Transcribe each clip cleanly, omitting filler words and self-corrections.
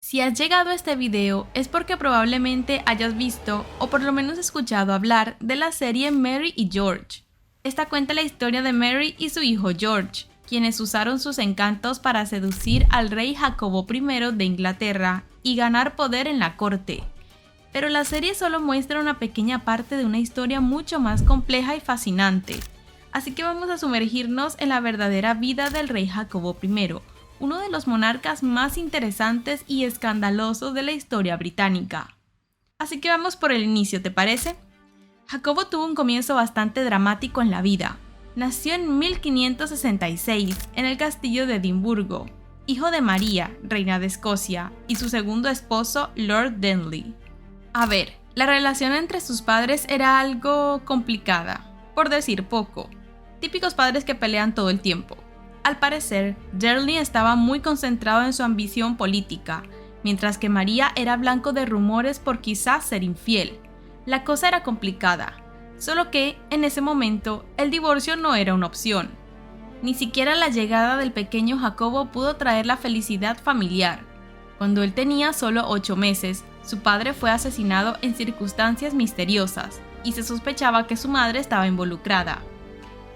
Si has llegado a este video es porque probablemente hayas visto o por lo menos escuchado hablar de la serie Mary y George. Esta cuenta la historia de Mary y su hijo George, quienes usaron sus encantos para seducir al rey Jacobo I de Inglaterra y ganar poder en la corte. Pero la serie solo muestra una pequeña parte de una historia mucho más compleja y fascinante. Así que vamos a sumergirnos en la verdadera vida del rey Jacobo I, uno de los monarcas más interesantes y escandalosos de la historia británica. Así que vamos por el inicio, ¿te parece? Jacobo tuvo un comienzo bastante dramático en la vida. Nació en 1566 en el castillo de Edimburgo, hijo de María, reina de Escocia, y su segundo esposo, Lord Denley. A ver, la relación entre sus padres era algo complicada, por decir poco. Típicos padres que pelean todo el tiempo. Al parecer, Denley estaba muy concentrado en su ambición política, mientras que María era blanco de rumores por quizás ser infiel. La cosa era complicada, solo que, en ese momento, el divorcio no era una opción. Ni siquiera la llegada del pequeño Jacobo pudo traer la felicidad familiar. Cuando él tenía solo 8 meses, su padre fue asesinado en circunstancias misteriosas, y se sospechaba que su madre estaba involucrada.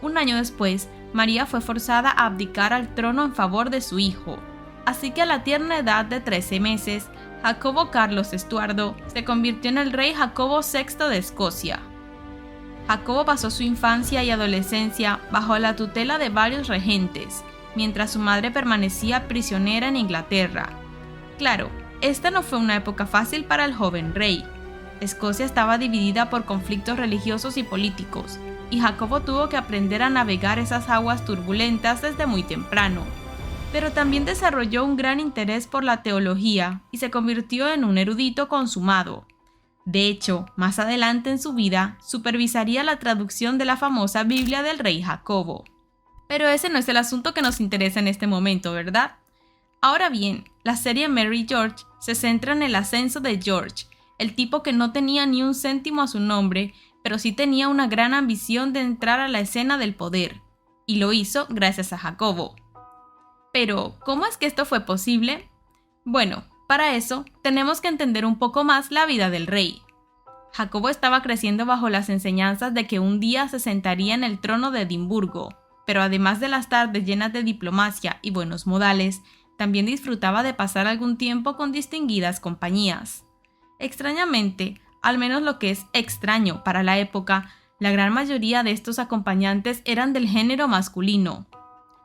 Un año después, María fue forzada a abdicar al trono en favor de su hijo, así que a la tierna edad de 13 meses, Jacobo Carlos Estuardo se convirtió en el rey Jacobo VI de Escocia. Jacobo pasó su infancia y adolescencia bajo la tutela de varios regentes, mientras su madre permanecía prisionera en Inglaterra. Claro, esta no fue una época fácil para el joven rey. Escocia estaba dividida por conflictos religiosos y políticos, y Jacobo tuvo que aprender a navegar esas aguas turbulentas desde muy temprano. Pero también desarrolló un gran interés por la teología y se convirtió en un erudito consumado. De hecho, más adelante en su vida, supervisaría la traducción de la famosa Biblia del rey Jacobo. Pero ese no es el asunto que nos interesa en este momento, ¿verdad? Ahora bien, la serie Mary y George se centra en el ascenso de George, el tipo que no tenía ni un céntimo a su nombre, pero sí tenía una gran ambición de entrar a la escena del poder, y lo hizo gracias a Jacobo. Pero, ¿cómo es que esto fue posible? Bueno, para eso tenemos que entender un poco más la vida del rey. Jacobo estaba creciendo bajo las enseñanzas de que un día se sentaría en el trono de Edimburgo, pero además de las tardes llenas de diplomacia y buenos modales, también disfrutaba de pasar algún tiempo con distinguidas compañías. Extrañamente, al menos lo que es extraño para la época, la gran mayoría de estos acompañantes eran del género masculino.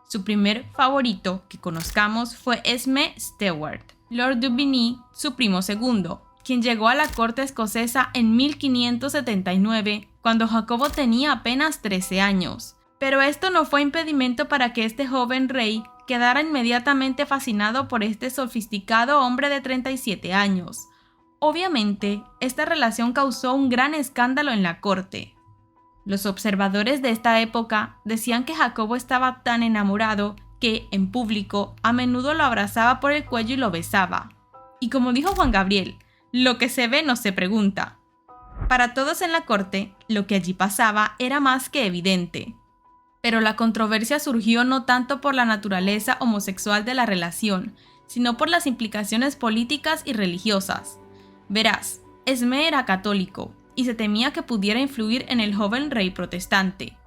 Su primer favorito que conozcamos fue Esme Stewart, Lord Dubigny, su primo segundo, quien llegó a la corte escocesa en 1579, cuando Jacobo tenía apenas 13 años. Pero esto no fue impedimento para que este joven rey quedara inmediatamente fascinado por este sofisticado hombre de 37 años. Obviamente, esta relación causó un gran escándalo en la corte. Los observadores de esta época decían que Jacobo estaba tan enamorado que, en público, a menudo lo abrazaba por el cuello y lo besaba. Y como dijo Juan Gabriel, lo que se ve no se pregunta. Para todos en la corte, lo que allí pasaba era más que evidente. Pero la controversia surgió no tanto por la naturaleza homosexual de la relación, sino por las implicaciones políticas y religiosas. Verás, Esme era católico, y se temía que pudiera influir en el joven rey protestante.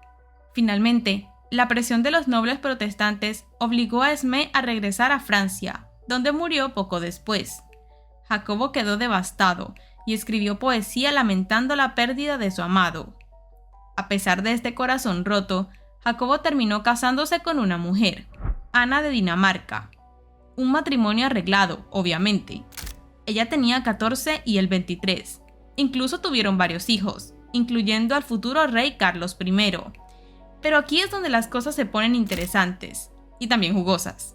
Finalmente, la presión de los nobles protestantes obligó a Esme a regresar a Francia, donde murió poco después. Jacobo quedó devastado y escribió poesía lamentando la pérdida de su amado. A pesar de este corazón roto, Jacobo terminó casándose con una mujer, Ana de Dinamarca. Un matrimonio arreglado, obviamente. Ella tenía 14 y él 23. Incluso tuvieron varios hijos, incluyendo al futuro rey Carlos I. Pero aquí es donde las cosas se ponen interesantes, y también jugosas.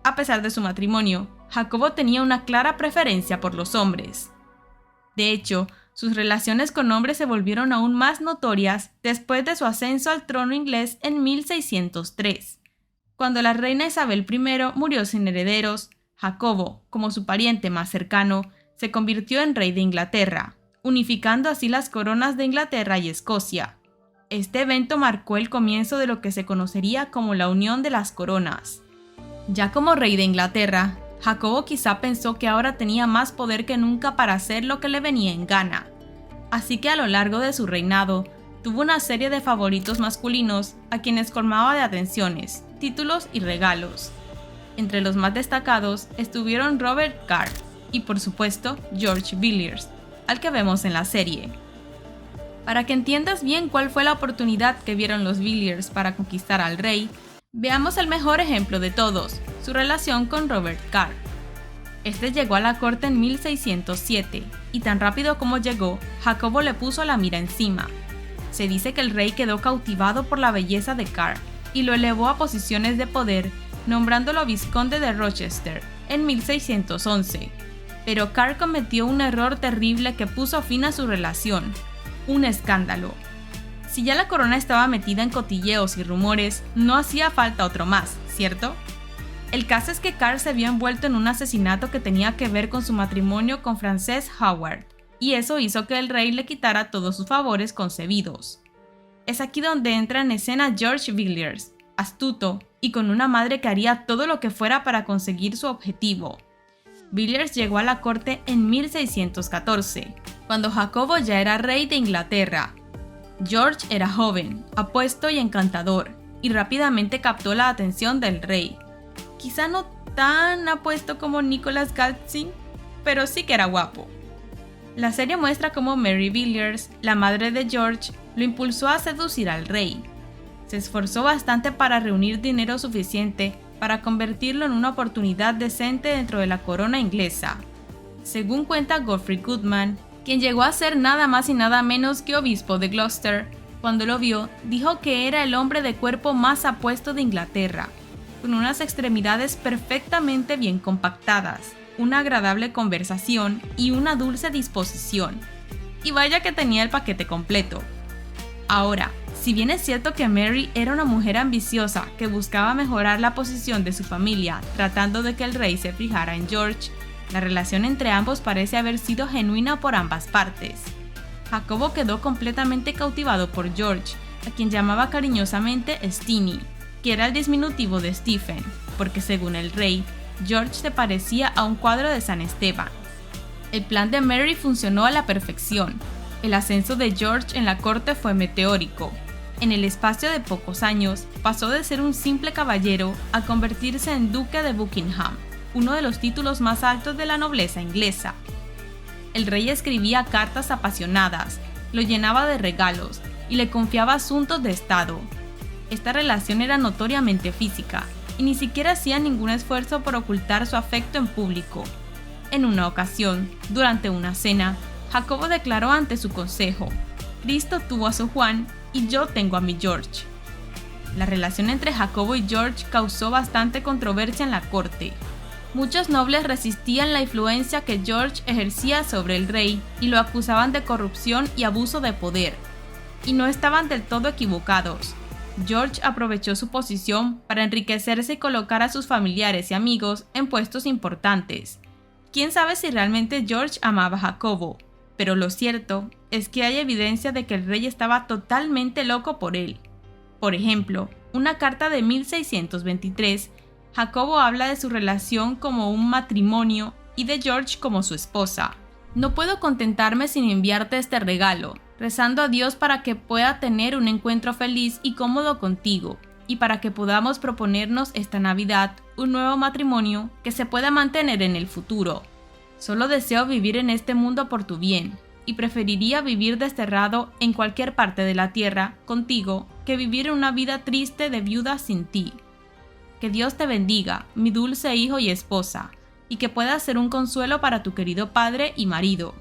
A pesar de su matrimonio, Jacobo tenía una clara preferencia por los hombres. De hecho, sus relaciones con hombres se volvieron aún más notorias después de su ascenso al trono inglés en 1603. Cuando la reina Isabel I murió sin herederos, Jacobo, como su pariente más cercano, se convirtió en rey de Inglaterra, unificando así las coronas de Inglaterra y Escocia. Este evento marcó el comienzo de lo que se conocería como la Unión de las Coronas. Ya como rey de Inglaterra, Jacobo quizá pensó que ahora tenía más poder que nunca para hacer lo que le venía en gana. Así que a lo largo de su reinado, tuvo una serie de favoritos masculinos a quienes colmaba de atenciones, títulos y regalos. Entre los más destacados estuvieron Robert Carr y, por supuesto, George Villiers, al que vemos en la serie. Para que entiendas bien cuál fue la oportunidad que vieron los Villiers para conquistar al rey, veamos el mejor ejemplo de todos, su relación con Robert Carr. Este llegó a la corte en 1607, y tan rápido como llegó, Jacobo le puso la mira encima. Se dice que el rey quedó cautivado por la belleza de Carr, y lo elevó a posiciones de poder, nombrándolo vizconde de Rochester en 1611. Pero Carr cometió un error terrible que puso fin a su relación: un escándalo. Si ya la corona estaba metida en cotilleos y rumores, no hacía falta otro más, ¿cierto? El caso es que Carr se vio envuelto en un asesinato que tenía que ver con su matrimonio con Frances Howard, y eso hizo que el rey le quitara todos sus favores concebidos. Es aquí donde entra en escena George Villiers, astuto y con una madre que haría todo lo que fuera para conseguir su objetivo. Villiers llegó a la corte en 1614, cuando Jacobo ya era rey de Inglaterra. George era joven, apuesto y encantador, y rápidamente captó la atención del rey. Quizá no tan apuesto como Nicholas Gadsden, pero sí que era guapo. La serie muestra cómo Mary Villiers, la madre de George, lo impulsó a seducir al rey. Se esforzó bastante para reunir dinero suficiente para convertirlo en una oportunidad decente dentro de la corona inglesa. Según cuenta Geoffrey Goodman, quien llegó a ser nada más y nada menos que obispo de Gloucester, cuando lo vio, dijo que era el hombre de cuerpo más apuesto de Inglaterra, con unas extremidades perfectamente bien compactadas, una agradable conversación y una dulce disposición. Y vaya que tenía el paquete completo. Ahora, si bien es cierto que Mary era una mujer ambiciosa que buscaba mejorar la posición de su familia tratando de que el rey se fijara en George, la relación entre ambos parece haber sido genuina por ambas partes. Jacobo quedó completamente cautivado por George, a quien llamaba cariñosamente Steenie, que era el diminutivo de Stephen, porque según el rey, George se parecía a un cuadro de San Esteban. El plan de Mary funcionó a la perfección. El ascenso de George en la corte fue meteórico. En el espacio de pocos años, pasó de ser un simple caballero a convertirse en duque de Buckingham, uno de los títulos más altos de la nobleza inglesa. El rey escribía cartas apasionadas, lo llenaba de regalos y le confiaba asuntos de estado. Esta relación era notoriamente física y ni siquiera hacía ningún esfuerzo por ocultar su afecto en público. En una ocasión, durante una cena, Jacobo declaró ante su consejo: Cristo tuvo a su Juan y yo tengo a mi George. La relación entre Jacobo y George causó bastante controversia en la corte. Muchos nobles resistían la influencia que George ejercía sobre el rey y lo acusaban de corrupción y abuso de poder. Y no estaban del todo equivocados. George aprovechó su posición para enriquecerse y colocar a sus familiares y amigos en puestos importantes. Quién sabe si realmente George amaba a Jacobo, pero lo cierto es que hay evidencia de que el rey estaba totalmente loco por él. Por ejemplo, una carta de 1623, Jacobo habla de su relación como un matrimonio y de George como su esposa. No puedo contentarme sin enviarte este regalo, rezando a Dios para que pueda tener un encuentro feliz y cómodo contigo, y para que podamos proponernos esta Navidad un nuevo matrimonio que se pueda mantener en el futuro. Solo deseo vivir en este mundo por tu bien, y preferiría vivir desterrado en cualquier parte de la tierra contigo que vivir una vida triste de viuda sin ti. Que Dios te bendiga, mi dulce hijo y esposa, y que puedas ser un consuelo para tu querido padre y marido.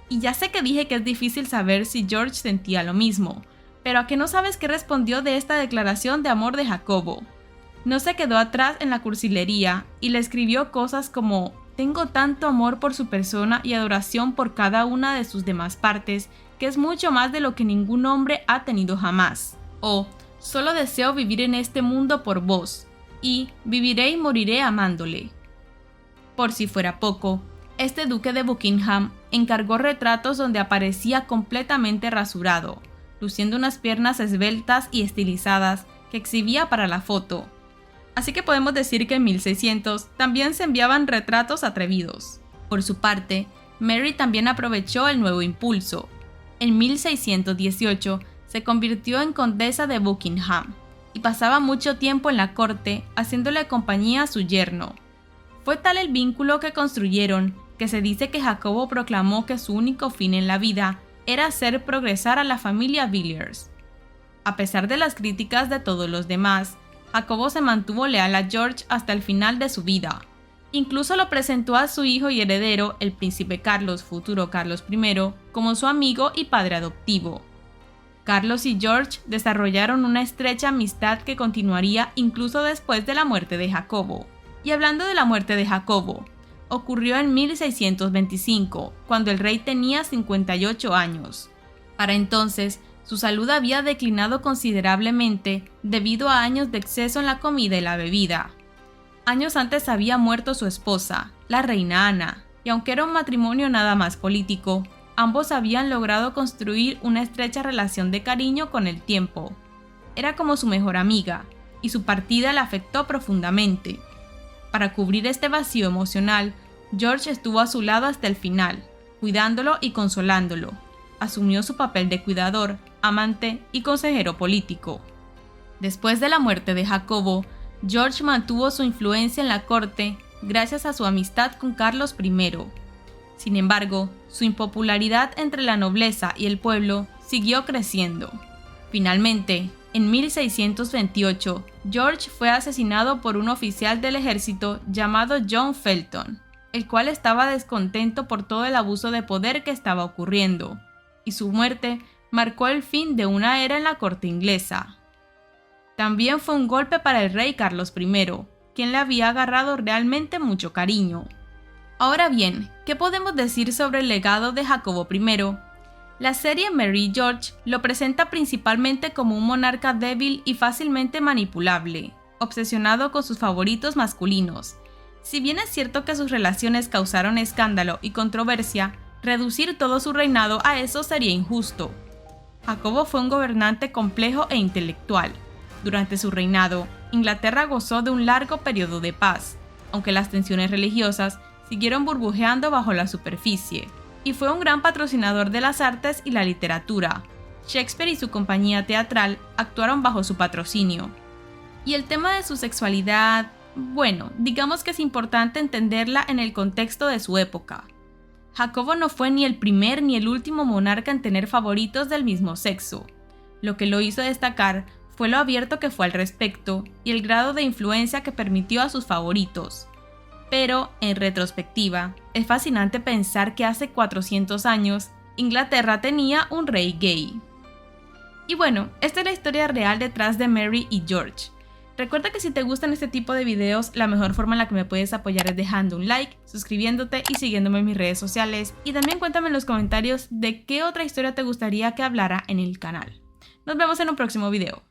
Y ya sé que dije que es difícil saber si George sentía lo mismo, pero ¿a qué no sabes qué respondió de esta declaración de amor de Jacobo? No se quedó atrás en la cursilería y le escribió cosas como: tengo tanto amor por su persona y adoración por cada una de sus demás partes, que es mucho más de lo que ningún hombre ha tenido jamás. O solo deseo vivir en este mundo por vos, y viviré y moriré amándole. Por si fuera poco, este duque de Buckingham encargó retratos donde aparecía completamente rasurado, luciendo unas piernas esbeltas y estilizadas que exhibía para la foto. Así que podemos decir que en 1600 también se enviaban retratos atrevidos. Por su parte, Mary también aprovechó el nuevo impulso. En 1618 se convirtió en condesa de Buckingham y pasaba mucho tiempo en la corte haciéndole compañía a su yerno. Fue tal el vínculo que construyeron que se dice que Jacobo proclamó que su único fin en la vida era hacer progresar a la familia Villiers. A pesar de las críticas de todos los demás, Jacobo se mantuvo leal a George hasta el final de su vida. Incluso lo presentó a su hijo y heredero, el príncipe Carlos, futuro Carlos I, como su amigo y padre adoptivo. Carlos y George desarrollaron una estrecha amistad que continuaría incluso después de la muerte de Jacobo. Y hablando de la muerte de Jacobo, ocurrió en 1625, cuando el rey tenía 58 años. Para entonces, su salud había declinado considerablemente debido a años de exceso en la comida y la bebida. Años antes había muerto su esposa, la reina Ana, y aunque era un matrimonio nada más político, ambos habían logrado construir una estrecha relación de cariño con el tiempo. Era como su mejor amiga, y su partida la afectó profundamente. Para cubrir este vacío emocional, George estuvo a su lado hasta el final, cuidándolo y consolándolo. Asumió su papel de cuidador, amante y consejero político. Después de la muerte de Jacobo, George mantuvo su influencia en la corte gracias a su amistad con Carlos I. Sin embargo, su impopularidad entre la nobleza y el pueblo siguió creciendo. Finalmente, en 1628, George fue asesinado por un oficial del ejército llamado John Felton, el cual estaba descontento por todo el abuso de poder que estaba ocurriendo, y su muerte marcó el fin de una era en la corte inglesa. También fue un golpe para el rey Carlos I, quien le había agarrado realmente mucho cariño. Ahora bien, ¿qué podemos decir sobre el legado de Jacobo I? La serie Mary y George lo presenta principalmente como un monarca débil y fácilmente manipulable, obsesionado con sus favoritos masculinos. Si bien es cierto que sus relaciones causaron escándalo y controversia, reducir todo su reinado a eso sería injusto. Jacobo fue un gobernante complejo e intelectual. Durante su reinado, Inglaterra gozó de un largo periodo de paz, aunque las tensiones religiosas siguieron burbujeando bajo la superficie, y fue un gran patrocinador de las artes y la literatura. Shakespeare y su compañía teatral actuaron bajo su patrocinio. Y el tema de su sexualidad, bueno, digamos que es importante entenderla en el contexto de su época. Jacobo no fue ni el primer ni el último monarca en tener favoritos del mismo sexo. Lo que lo hizo destacar fue lo abierto que fue al respecto y el grado de influencia que permitió a sus favoritos. Pero, en retrospectiva, es fascinante pensar que hace 400 años, Inglaterra tenía un rey gay. Y bueno, esta es la historia real detrás de Mary y George. Recuerda que si te gustan este tipo de videos, la mejor forma en la que me puedes apoyar es dejando un like, suscribiéndote y siguiéndome en mis redes sociales. Y también cuéntame en los comentarios de qué otra historia te gustaría que hablara en el canal. Nos vemos en un próximo video.